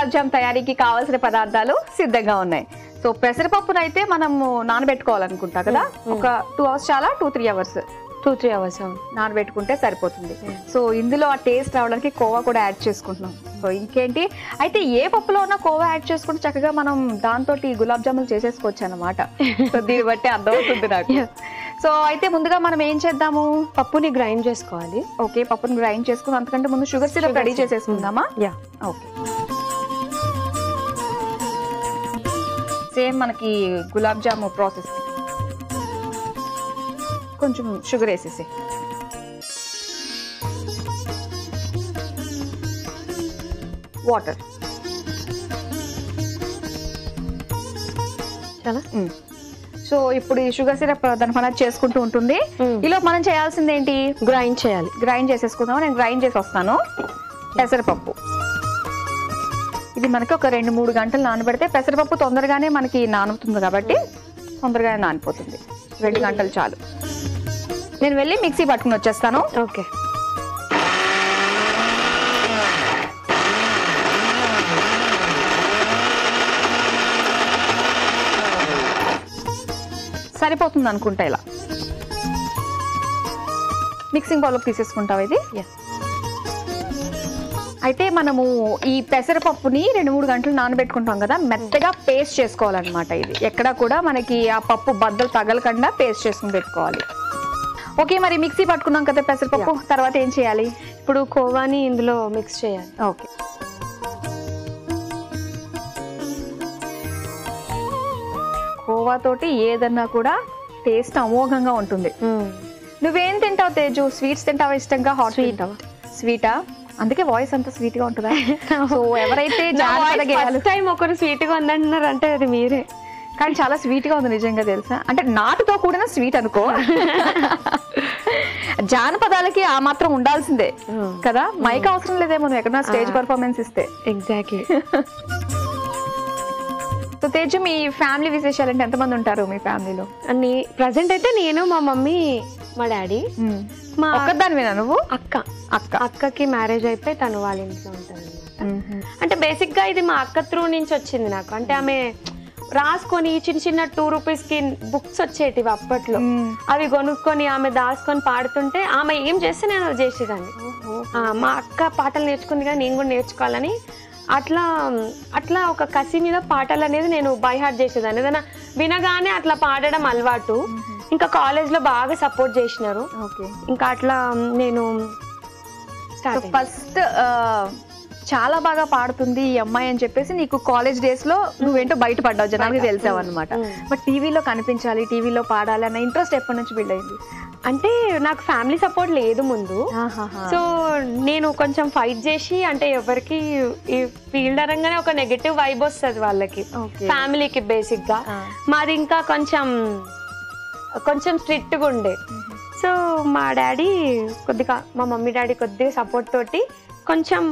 గులాబ్ జామ్ తయారీకి కావాల్సిన పదార్థాలు సిద్ధంగా ఉన్నాయి. సో పెసరపప్పును అయితే మనము నానబెట్టుకోవాలనుకుంటా కదా, ఒక 2 hours చాలా, 2-3 hours 2-3 hours నానబెట్టుకుంటే సరిపోతుంది. సో ఇందులో ఆ టేస్ట్ రావడానికి కోవా కూడా యాడ్ చేసుకుంటున్నాం. సో ఇంకేంటి, అయితే ఏ పప్పులో ఉన్నా కోవా యాడ్ చేసుకుంటే చక్కగా మనం దాంతో గులాబ్ జాములు చేసేసుకోవచ్చు అన్నమాట. సో దీన్ని బట్టి అర్థమవుతుంది నాకు. సో అయితే ముందుగా మనం ఏం చేద్దాము, పప్పుని గ్రైండ్ చేసుకోవాలి. ఓకే, పప్పుని గ్రైండ్ చేసుకుని అంతకంటే ముందు షుగర్ సిరప్ రెడీ చేసేసుకుందామా? Yeah, okay. సేమ్ మనకి గులాబ్ జాము ప్రాసెస్. కొంచెం షుగర్ వేసేసి, వాటర్ చాలా. సో ఇప్పుడు ఈ షుగర్ సిరప్ దాని పని చేసుకుంటూ ఉంటుంది. ఇలా మనం చేయాల్సింది ఏంటి, గ్రైండ్ చేయాలి. గ్రైండ్ చేసేసుకుందాం. నేను గ్రైండ్ చేసి వస్తాను. పెసరపప్పు ఇది మనకి ఒక 2-3 గంటలు నానబెడితే పెసరపప్పు తొందరగానే మనకి నానుతుంది కాబట్టి తొందరగానే నానిపోతుంది. 2 గంటలు చాలు. నేను వెళ్ళి మిక్సీ పట్టుకుని వచ్చేస్తాను. ఓకే. సరిపోతుంది అనుకుంటా. ఇలా మిక్సింగ్ బౌల్లోకి తీసేసుకుంటావు ఇది. అయితే మనము ఈ పెసరపప్పుని 2-3 గంటలు నానబెట్టుకుంటాం కదా, మెత్తగా పేస్ట్ చేసుకోవాలన్నమాట. ఇది ఎక్కడా కూడా మనకి ఆ పప్పు బద్దలు తగలకుండా పేస్ట్ చేసుకుని పెట్టుకోవాలి. ఓకే, మరి మిక్సీ పట్టుకున్నాం కదా పెసరపప్పు, తర్వాత ఏం చేయాలి? ఇప్పుడు కోవాని ఇందులో మిక్స్ చేయాలి. ఓకే. కోవాతోటి ఏదన్నా కూడా టేస్ట్ అమోఘంగా ఉంటుంది. నువ్వేం తింటావు తేజు? స్వీట్స్ తింటావా ఇష్టంగా? హాట్ తింటావా? స్వీటా? అందుకే వాయిస్ అంత స్వీట్ గా ఉంటుందా? సో ఎవరైతే టైం ఒకరు స్వీట్ గా ఉందంటున్నారు అంటే అది మీరే. కానీ చాలా స్వీట్ గా ఉంది నిజంగా, తెలుసా? అంటే నాటుతో కూడిన స్వీట్ అనుకో. జానపదాలకి ఆ మాత్రం ఉండాల్సిందే కదా, మైక్ అవసరం లేదేమో నువ్వు ఎక్కడన్నా స్టేజ్ పర్ఫార్మెన్స్ ఇస్తే. ఎగ్జాక్ట్లీ. సో తేజు, మీ ఫ్యామిలీ విశేషాలు అంటే ఎంతమంది ఉంటారు మీ ఫ్యామిలీలో? ప్రజెంట్ అయితే నేను, మా మమ్మీ, మా డాడీ. మా ఒక్కదానివేనా నువ్వు? అక్కకి మ్యారేజ్ అయిపోయి తను వాళ్ళ ఇంట్లో ఉంటుంది అనమాట. అంటే బేసిక్ గా ఇది మా అక్క త్రూ నుంచి వచ్చింది నాకు. అంటే ఆమె రాసుకొని చిన్న 2 rupees కి బుక్స్ వచ్చేటివి అప్పట్లో, అవి కొనుక్కొని ఆమె దాచుకొని పాడుతుంటే ఆమె ఏం చేస్తే నేను అది చేసేదాన్ని. మా అక్క పాటలు నేర్చుకుంది కానీ నేను కూడా నేర్చుకోవాలని అట్లా అట్లా ఒక కసి మీద పాటలు అనేది నేను బై హార్ట్ చేసేదాన్ని. ఏదైనా వినగానే అట్లా పాడడం అలవాటు. ఇంకా కాలేజ్లో బాగా సపోర్ట్ చేసినారు. ఇంకా అట్లా నేను ఫస్ట్ చాలా బాగా పాడుతుంది ఈ అమ్మాయి అని చెప్పేసి నీకు కాలేజ్ డేస్ లో నువ్వేంటో బయటపడ్డావు, జనానికి తెలిసావు అనమాట. బట్ టీవీలో కనిపించాలి, టీవీలో పాడాలి అన్న ఇంట్రెస్ట్ ఎప్పటి నుంచి బిల్డ్ అయింది? అంటే నాకు ఫ్యామిలీ సపోర్ట్ లేదు ముందు. సో నేను కొంచెం ఫైట్ చేసి, అంటే ఎవరికి ఈ ఫీల్డ్ అనగానే ఒక నెగటివ్ వైబ్ వస్తుంది వాళ్ళకి, ఫ్యామిలీకి బేసిక్ గా. మాది ఇంకా కొంచెం స్ట్రిక్ట్ గా ఉండే. సో మా డాడీ కొద్దిగా, మా మమ్మీ డాడీ కొద్దిగా సపోర్ట్ తోటి కొంచెం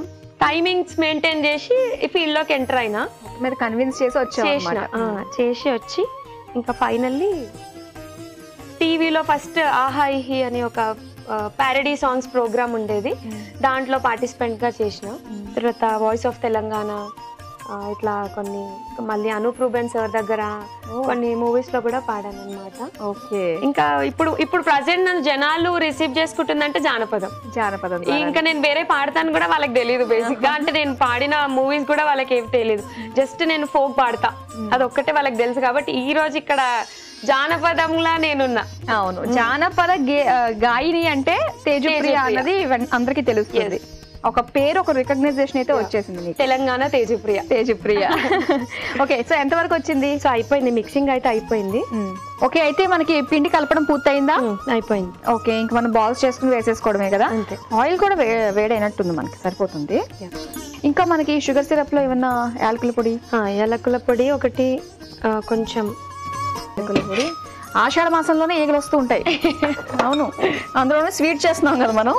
టైమింగ్స్ మెయింటైన్ చేసి ఈ ఫీల్డ్ లోకి ఎంటర్ అయినా. మీరు కన్విన్స్ చేసి వచ్చి ఇంకా ఫైనల్లీ టీవీలో ఫస్ట్ ఆహా ఇహి అని ఒక ప్యారడీ సాంగ్స్ ప్రోగ్రామ్ ఉండేది, దాంట్లో పార్టిసిపెంట్ గా చేసిన. తర్వాత వాయిస్ ఆఫ్ తెలంగాణ, ఇట్లా కొన్ని, మళ్ళీ అనూప్ రూబెన్ సార్ దగ్గర కొన్ని మూవీస్ లో కూడా పాడాను అనమాట. ఓకే. ఇంకా ఇప్పుడు ప్రజెంట్ నన్ను జనాలు రిసీవ్ చేసుకుంటుందంటే జానపదం. ఇంకా నేను వేరే పాడతాను కూడా వాళ్ళకి తెలియదు బేసిక్ గా. అంటే నేను పాడిన మూవీస్ కూడా వాళ్ళకి ఏమి తెలియదు, జస్ట్ నేను ఫోక్ పాడతా, అదొక్కటే వాళ్ళకి తెలుసు. కాబట్టి ఈ రోజు ఇక్కడ జానపదంలా నేనున్నా. అవును, జానపద గాయని అంటే తేజప్రియ అన్నది అందరికి తెలుస్తుంది. ఒక పేరు, ఒక రికగ్నైజేషన్ అయితే వచ్చేసింది, తెలంగాణ తేజప్రియ. ఓకే, సో ఎంతవరకు వచ్చింది? సో అయిపోయింది, మిక్సింగ్ అయితే అయిపోయింది. ఓకే, అయితే మనకి పిండి కలపడం పూర్తయిందా? అయిపోయింది. ఓకే, ఇంక మనం బాల్స్ చేసుకుని వేసేసుకోవడమే కదా. ఆయిల్ కూడా వేడైనట్టుంది, మనకి సరిపోతుంది. ఇంకా మనకి షుగర్ సిరప్ లో ఏమన్నా యాలకుల పొడి ఒకటి, కొంచెం యాలకుల పొడి. ఆషాఢ మాసంలోనే ఈగలు వస్తూ ఉంటాయి. అవును, అందులోనే స్వీట్ చేస్తున్నాం కదా మనం.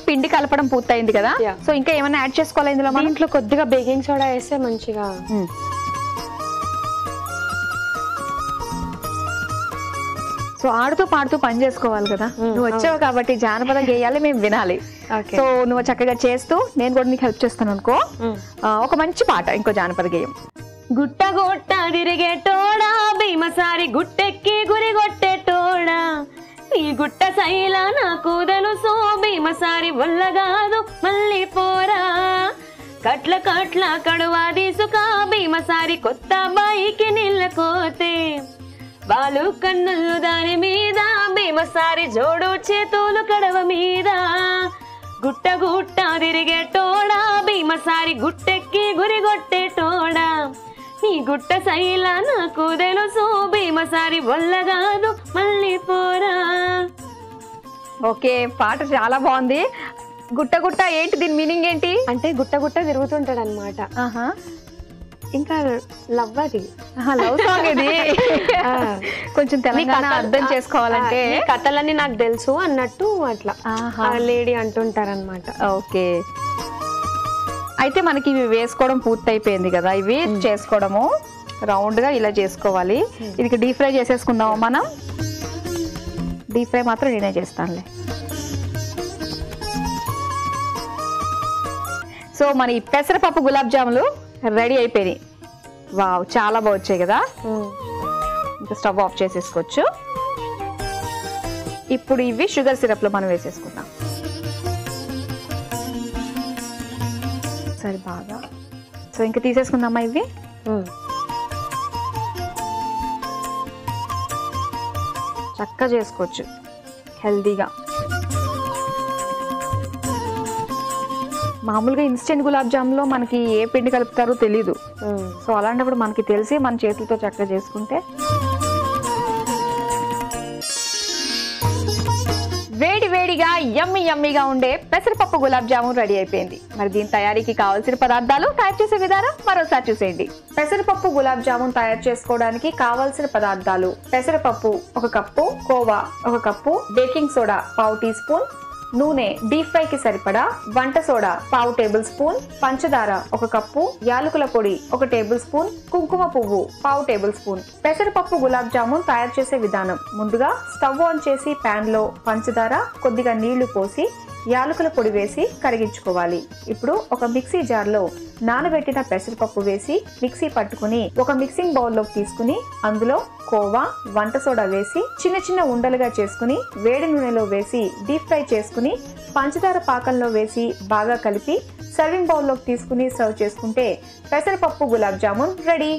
పిండి కలపడం పూర్తయింది కదా, సో ఇంకా ఏమైనా యాడ్ చేసుకోవాలి ఇందులో? మన ఇంట్లో కొద్దిగా బేకింగ్ సోడా వేస్తే మంచిగా. సో ఆడుతూ పాడుతూ పని చేసుకోవాలి కదా, నువ్వు వచ్చావు కాబట్టి జానపద గేయాలి మేము వినాలి. సో నువ్వు చక్కగా చేస్తూ నేను కూడా నీకు హెల్ప్ చేస్తాను అనుకో. ఒక మంచి పాట, ఇంకో జానపద గేయం. గుట్ట గుట్ట తిరిగేటోడా భీమసారి గుట్టెక్కి గురి కొట్టేటోడా ఈ గుట్ట శైల నాకు తెలుసు భీమసారి వల్ల కాదు మళ్ళీ పోరా కట్ల కట్ల కడువా తీసుక భీమసారి కొత్త బాయికి నీళ్ళకోతే వాళ్ళు కన్నులు దాని మీద భీమసారి జోడు చేతులు కడవ మీద గుట్ట గుట్ట తిరిగేటోడా భీమసారి గుట్టెక్కి గురి కొట్టేటోడా ఈ గుట్ట శైల నాకు తెలుసు భీమసారి వల్ల కాదు మళ్ళీ పోరా. ఓకే, పాట చాలా బాగుంది. గుట్ట గుట్ట ఏంటి, దీని మీనింగ్ ఏంటి? అంటే గుట్ట గుట్ట తిరుగుతుంటాడు అనమాట. ఇంకా లవ్ అది లవ్ సాంగ్ ఇది. కొంచెం తెలంగాణ అర్థం చేసుకోవాలంటే కథలన్నీ నాకు తెలుసు అన్నట్టు అట్లా లేడీ అంటుంటారనమాట. ఓకే, అయితే మనకి ఇవి వేసుకోవడం పూర్తి అయిపోయింది కదా, ఇవి చేసుకోవడము రౌండ్ గా ఇలా చేసుకోవాలి. ఇది డీప్ ఫ్రై చేసేసుకుందాము మనం. డీప్ ఫ్రై మాత్రం నేనే చేస్తానులే. సో మన ఈ పెసరపప్పు గులాబ్ జాములు రెడీ అయిపోయినాయి. వావ్, చాలా బాగా వచ్చాయి కదా. ఇంకా స్టవ్ ఆఫ్ చేసేసుకోవచ్చు. ఇప్పుడు ఇవి షుగర్ సిరప్ లో మనం వేసేసుకుందాం. సరే బాగా. సో ఇంకా తీసేసుకుందామా ఇవి. చక్కగా చేసుకోవచ్చు హెల్దీగా. మామూలుగా ఇన్స్టెంట్ గులాబ్ జాములో మనకి ఏ పిండి కలుపుతారో తెలీదు. సో అలాంటప్పుడు మనకి తెలిసి మన చేతులతో చక్కగా చేసుకుంటే. వేడి వేడిగా యమ్మీ యమ్మీగా ఉండే పెసరపప్పు గులాబ్ జామున్ రెడీ అయిపోయింది. మరి దీని తయారీకి కావాల్సిన పదార్థాలు, తయారు చేసే విధానం మరోసారి చూసేయండి. పెసరపప్పు గులాబ్ జామున్ తయారు చేసుకోవడానికి కావాల్సిన పదార్థాలు: పెసరపప్పు 1 cup, khoa 1 cup, baking soda 1/2 teaspoon, నూనె డీప్ ఫ్రై కి సరిపడా, వంట సోడా 1/2 టేబుల్ స్పూన్, పంచదార 1 కప్పు, యాలకుల పొడి 1 టేబుల్ స్పూన్, కుంకుమ పువ్వు 1/2 టేబుల్ స్పూన్. పెసరపప్పు గులాబ్ జామున్ తయారు చేసే విధానం: ముందుగా స్టవ్ ఆన్ చేసి పాన్ లో పంచదార, కొద్దిగా నీళ్లు పోసి యాలకుల పొడి వేసి కరిగించుకోవాలి. ఇప్పుడు ఒక మిక్సీ జార్ లో నానబెట్టిన పెసరపప్పు వేసి మిక్సీ పట్టుకుని ఒక మిక్సింగ్ బౌల్ లోకి తీసుకుని అందులో కోవా, వంట సోడా వేసి చిన్న చిన్న ఉండలుగా చేసుకుని వేడి నూనెలో వేసి డీప్ ఫ్రై చేసుకుని పంచదార పాకంలో వేసి బాగా కలిపి సర్వింగ్ బౌల్ లోకి తీసుకుని సర్వ్ చేసుకుంటే పెసరపప్పు గులాబ్ జామున్ రెడీ.